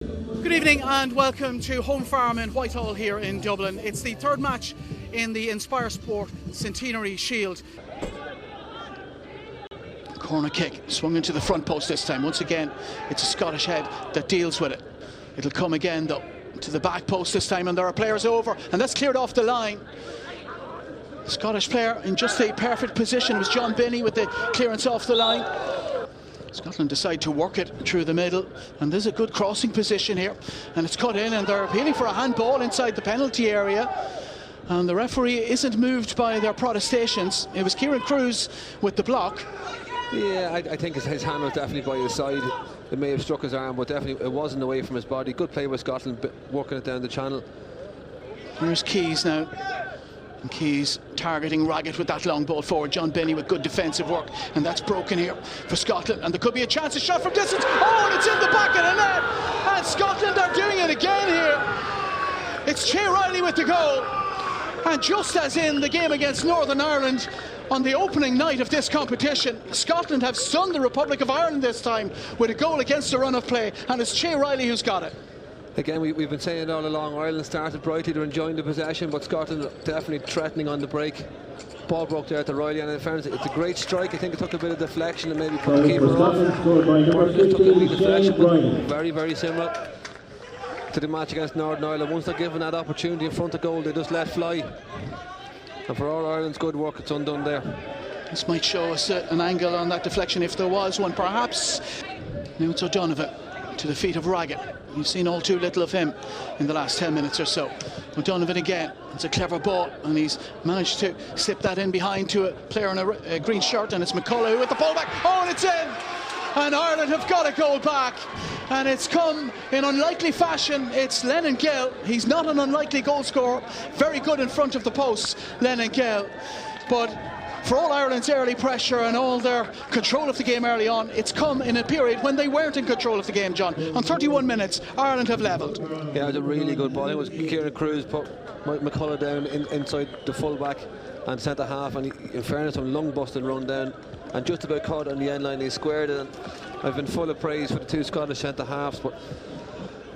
Good evening and welcome to Home Farm in Whitehall here in Dublin. It's the third match in the Inspiresport Centenary Shield. Corner kick swung into the front post this time. Once again, it's a Scottish head that deals with it. It'll come again though to the back post this time, and there are players over, and that's cleared off the line. Scottish player in just the perfect position was John Binney with the clearance off the line. Scotland decide to work it through the middle, and there's a good crossing position here, and it's cut in, and they're appealing for a handball inside the penalty area, and the referee isn't moved by their protestations. It was Kieran Cruz with the block. Yeah, I think his hand was definitely by his side. It may have struck his arm, but definitely it wasn't away from his body. Good play by Scotland, working it down the channel. Here's Keys now. And Keys targeting Raggett with that long ball forward. John Binney with good defensive work, and that's broken here for Scotland, and there could be a chance, a shot from distance. Oh, and it's in the back of the net, and Scotland are doing it again here. It's Che Riley with the goal, and just as in the game against Northern Ireland on the opening night of this competition, Scotland have stunned the Republic of Ireland this time with a goal against the run of play, and it's Che Riley who's got it. Again, we've been saying all along, Ireland started brightly, they're enjoying the possession, but Scotland definitely threatening on the break. Ball broke there to Riley, and in fairness, it's a great strike. I think it took a bit of deflection and maybe put the keeper off. Or just took a wee deflection, but very, very similar to the match against Northern Ireland. Once they're given that opportunity in front of goal, they just let fly. And for all Ireland's good work, it's undone there. This might show us an angle on that deflection if there was one, perhaps. Now it's O'Donovan to the feet of Raggett. You've seen all too little of him in the last 10 minutes or so. O'Donovan again, it's a clever ball, and he's managed to slip that in behind to a player in a green shirt, and it's McCullough with the ball back. Oh, and it's in! And Ireland have got a goal back, and it's come in unlikely fashion. It's Lennon Gill. He's not an unlikely goal scorer, very good in front of the post, Lennon Gill, but for all Ireland's early pressure and all their control of the game early on, it's come in a period when they weren't in control of the game, John. On 31 minutes, Ireland have levelled. Yeah, it was a really good ball. It was Kieran Cruz put McCullough down inside the full-back and centre half, and in fairness, a lung-busting run down and just about caught on the end line. He squared it, and I've been full of praise for the two Scottish centre halves, but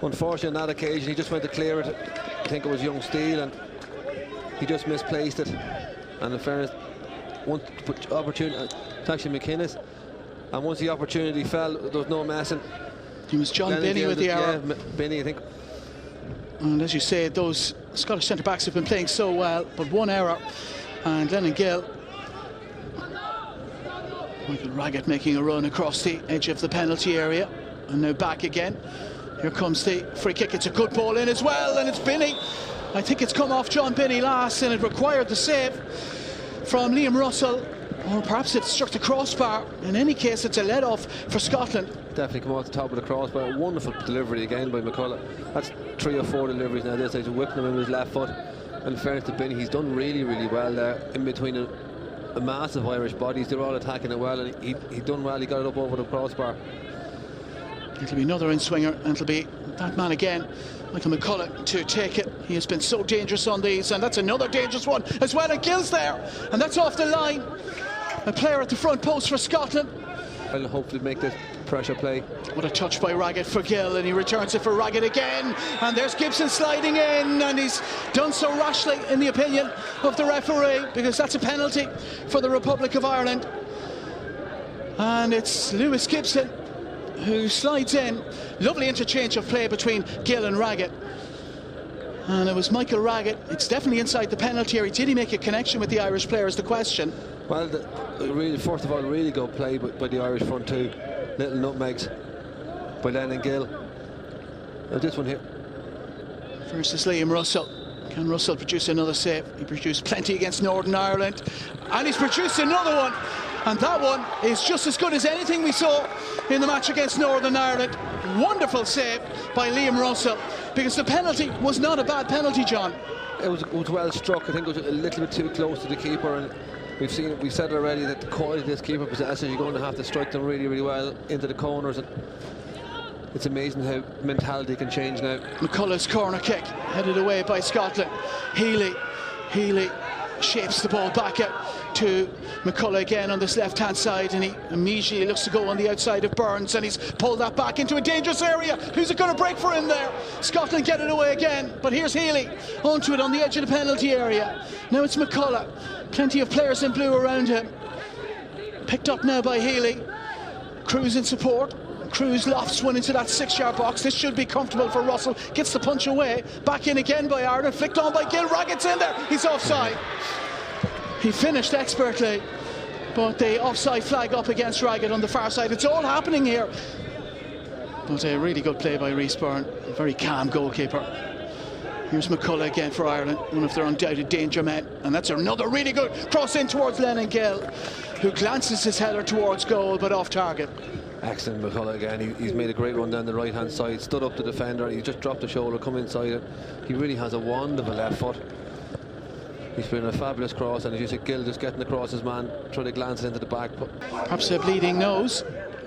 unfortunately on that occasion he just went to clear it. I think it was young Steele, and he just misplaced it. And in fairness, one opportunity, it's actually McInnes, and once the opportunity fell, there was no messing. It was John Binney with the error. Yeah, Binney, I think. And as you say, those Scottish centre-backs have been playing so well, but one error, and Lennon Gill. Michael Raggett making a run across the edge of the penalty area, and now back again. Here comes the free kick. It's a good ball in as well, and it's Binney. I think it's come off John Binney last, and it required the save from Liam Russell, or perhaps it struck the crossbar. In any case, it's a let-off for Scotland. Definitely come off the top of the crossbar. A wonderful delivery again by McCullough. That's 3 or 4 deliveries now this stage, whipping him in his left foot. And in fairness to Binney, he's done really, really well there in between a massive Irish bodies. They're all attacking it well, and he done well. He got it up over the crossbar. It'll be another in-swinger, and it'll be that man again, Michael McCullough, to take it. He has been so dangerous on these, and that's another dangerous one as well, and Gill's there, and that's off the line. A player at the front post for Scotland. I'll hopefully make this pressure play. What a touch by Raggett for Gill, and he returns it for Raggett again, and there's Gibson sliding in, and he's done so rashly in the opinion of the referee, because that's a penalty for the Republic of Ireland. And it's Lewis Gibson who slides in. Lovely interchange of play between Gill and Raggett, and it was Michael Raggett. It's definitely inside the penalty area. Did he make a connection with the Irish player is the question. Well, really, first of all, really good play by the Irish front two. Little nutmegs by Lennon Gill. Now this one here versus Liam Russell. Can Russell produce another save? He produced plenty against Northern Ireland, and he's produced another one, and that one is just as good as anything we saw in the match against Northern Ireland. Wonderful save by Liam Russell, because the penalty was not a bad penalty, John. It was well struck. I think it was a little bit too close to the keeper, and we've said already that the quality this keeper possesses, you're going to have to strike them really, really well into the corners, and it's amazing how mentality can change now. McCullough's corner kick headed away by Scotland. Healy shapes the ball back out to McCullough again on this left-hand side, and he immediately looks to go on the outside of Burns, and he's pulled that back into a dangerous area. Who's it going to break for him there? Scotland get it away again, but here's Healy onto it on the edge of the penalty area. Now it's McCullough. Plenty of players in blue around him. Picked up now by Healy. Cruz in support. Cruz lofts one into that 6-yard box. This should be comfortable for Russell. Gets the punch away. Back in again by Ireland. Flicked on by Gill. Raggett's in there. He's offside. He finished expertly, but the offside flag up against Raggett on the far side. It's all happening here. But a really good play by Rhys Byrne. A very calm goalkeeper. Here's McCullough again for Ireland, one of their undoubted danger men. And that's another really good cross in towards Lennon Gill, who glances his header towards goal, but off target. Excellent McCullough again. He's made a great run down the right hand side, stood up the defender, and he just dropped the shoulder, come inside it. He really has a wand of a left foot. He's putting a fabulous cross, and as you said, Gill just getting across his man, trying to glance it into the back. Perhaps a bleeding nose.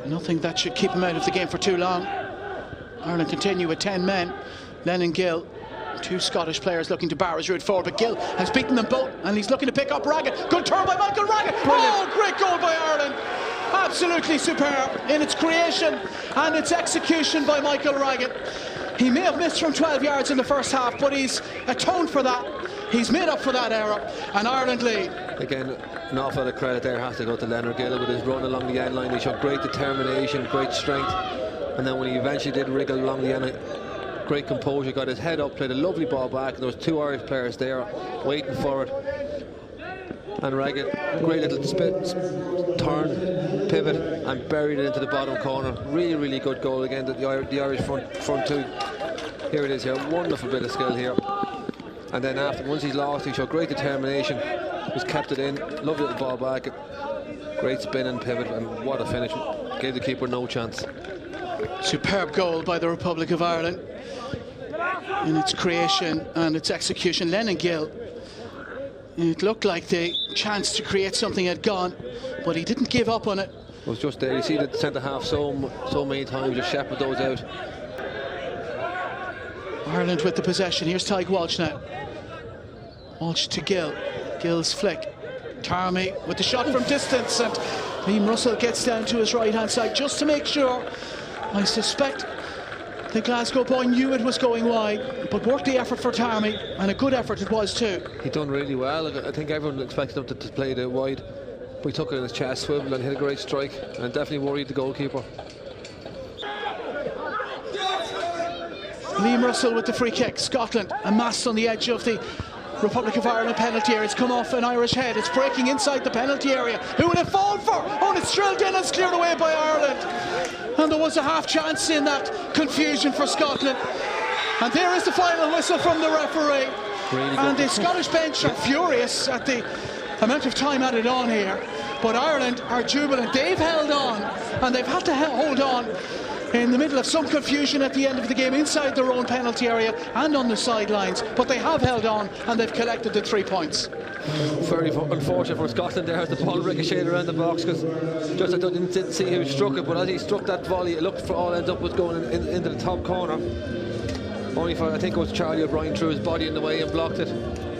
Nothing that should keep him out of the game for too long. Ireland continue with 10 men. Lennon Gill, two Scottish players looking to bar his route forward, but Gill has beaten them both, and he's looking to pick up Raggett. Good turn by Michael Raggett. Oh, great goal by Ireland. Absolutely superb in its creation and its execution by Michael Raggett. He may have missed from 12 yards in the first half, but he's atoned for that. He's made up for that error, and Ireland lead. Again, an awful lot of credit there has to go to Leonard Gill with his run along the end line. He showed great determination, great strength, and then when he eventually did wriggle along the end, great composure, got his head up, played a lovely ball back, and there was two Irish players there waiting for it. And Raggett, great little turn, pivot, and buried it into the bottom corner. Really, really good goal again. The Irish front two. Here it is here, wonderful bit of skill here. And then once he's lost, he showed great determination. Just kept it in, lovely little ball back. Great spin and pivot, and what a finish. Gave the keeper no chance. Superb goal by the Republic of Ireland in its creation and its execution. Lennon Gill, it looked like the chance to create something had gone, but he didn't give up on it. It was just there. You see the centre half so many times, just shepherd those out. Ireland with the possession. Here's Tyke Walsh now. Walsh to Gill. Gill's flick. Tarmy with the shot from distance, and Liam Russell gets down to his right hand side just to make sure. I suspect the Glasgow boy knew it was going wide, but worked the effort for Tarmy, and a good effort it was too. He done really well. I think everyone expected him to play it wide, but he took it in his chest, swivel, and hit a great strike, and definitely worried the goalkeeper. Liam Russell with the free kick. Scotland amassed on the edge of the Republic of Ireland penalty area. It's come off an Irish head. It's breaking inside the penalty area. Who would it fall for? Oh, and it's drilled in and it's cleared away by Ireland. And there was a half chance in that confusion for Scotland. And there is the final whistle from the referee. Really and the Scottish bench are furious at the amount of time added on here. But Ireland are jubilant. They've held on, and they've had to hold on in the middle of some confusion at the end of the game inside their own penalty area and on the sidelines, but they have held on and they've collected the 3 points. Very unfortunate for Scotland there as the ball ricocheted around the box, because just I didn't see who struck it, but as he struck that volley, it looked for all ends up was going into the top corner. Only for, I think it was Charlie O'Brien, threw his body in the way and blocked it.